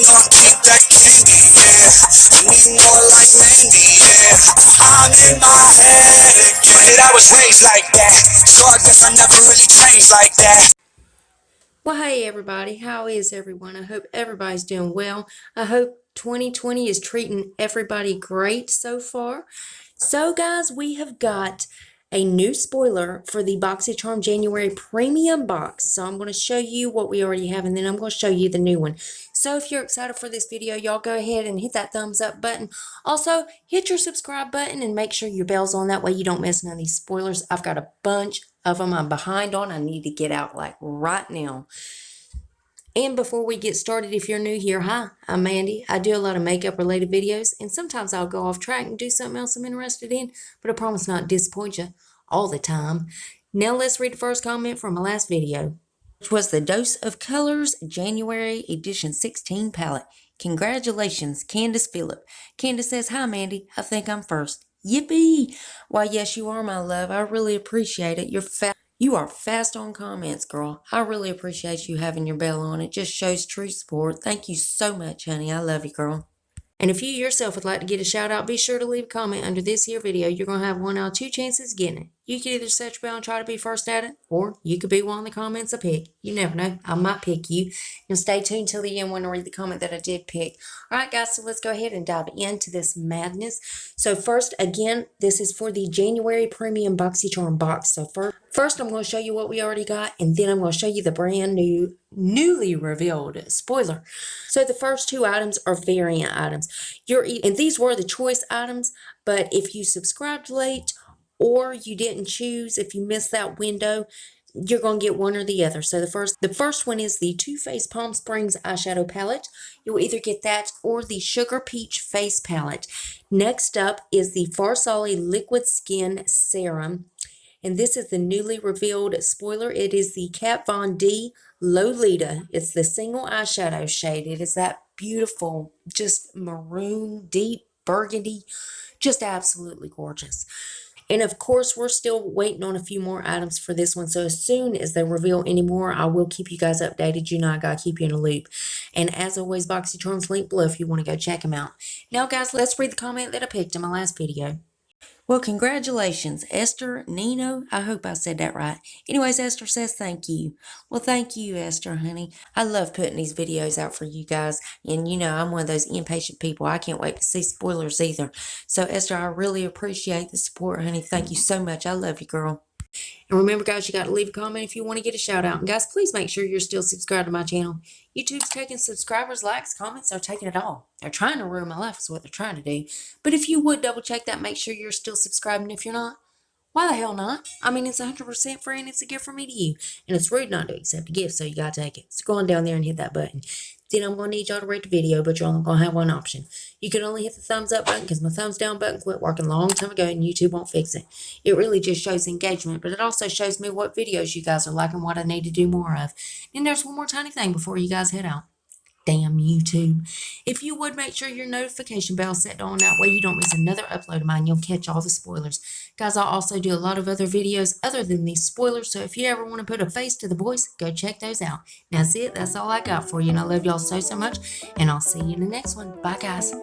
know I keep that candy, yeah. I need more like Mandy, yeah. I'm in my head again. I was raised like that, so I guess I never really changed like that. Well, hey everybody, how is everyone? I hope everybody's doing well. I hope 2020 is treating everybody great so far. So guys, we have got a new spoiler for the BoxyCharm January Premium Box. So I'm going to show you what we already have, and then I'm going to show you the new one. So if you're excited for this video, y'all go ahead and hit that thumbs up button. Also, hit your subscribe button and make sure your bell's on. That way you don't miss none of these spoilers. I've got a bunch of them I'm behind on. I need to get out like right now. And before we get started, if you're new here, hi, I'm Mandy. I do a lot of makeup related videos, and sometimes I'll go off track and do something else I'm interested in, but I promise not to disappoint you all the time. Now let's read the first comment from my last video, which was the Dose of Colors January Edition 16 palette. Congratulations, Candace Phillip. Candace says, hi Mandy, I think I'm first. Yippee! Why, yes, you are, my love. I really appreciate it. You are fast on comments, girl. I really appreciate you having your bell on. It just shows true support. Thank you so much, honey. I love you, girl. And if you yourself would like to get a shout out, be sure to leave a comment under this here video. You're going to have 1 out of 2 chances of getting it. You could either set your bell and try to be first at it, or you could be one of the comments I pick. You never know. I might pick you. Now stay tuned till the end when I read the comment that I did pick. Alright guys, so let's go ahead and dive into this madness. So first, again, this is for the January Premium BoxyCharm box. So first I'm going to show you what we already got, and then I'm going to show you the brand new, newly revealed spoiler. So the first 2 items are variant items. And these were the choice items, but if you subscribed late or you didn't choose, if you missed that window, you're going to get one or the other. So the first one is the Too Faced Palm Springs eyeshadow palette. You'll either get that or the Sugar Peach face palette. Next up is the Farsali Liquid Skin Serum. And this is the newly revealed spoiler. It is the Kat Von D Lolita. It's the single eyeshadow shade. It is that beautiful, just maroon, deep burgundy, just absolutely gorgeous. And of course, we're still waiting on a few more items for this one. So as soon as they reveal any more, I will keep you guys updated. You know, I gotta keep you in a loop. And as always, BoxyCharm's link below if you want to go check them out. Now, guys, let's read the comment that I picked in my last video. Well, congratulations, Esther Nino. I hope I said that right. Anyways, Esther says thank you. Well, thank you, Esther, honey. I love putting these videos out for you guys. And, you know, I'm one of those impatient people. I can't wait to see spoilers either. So, Esther, I really appreciate the support, honey. Thank you so much. I love you, girl. And remember, guys, you got to leave a comment if you want to get a shout out. And guys, please make sure you're still subscribed to my channel. YouTube's taking subscribers, likes, comments. They're taking it all. They're trying to ruin my life is what they're trying to do. But if you would double check that, make sure you're still subscribed. And if you're not, why the hell not? I mean, it's 100% free and it's a gift from me to you. And it's rude not to accept a gift, so you got to take it. So go on down there and hit that button. Then I'm going to need y'all to rate the video, but you're only going to have one option. You can only hit the thumbs up button because my thumbs down button quit working a long time ago and YouTube won't fix it. It really just shows engagement, but it also shows me what videos you guys are liking, what I need to do more of. And there's one more tiny thing before you guys head out. Damn YouTube. If you would make sure your notification bell is set on, that way you don't miss another upload of mine. You'll catch all the spoilers. Guys, I also do a lot of other videos other than these spoilers, so if you ever want to put a face to the voice, go check those out. That's it. That's all I got for you, and I love y'all so much, and I'll see you in the next one. Bye, guys.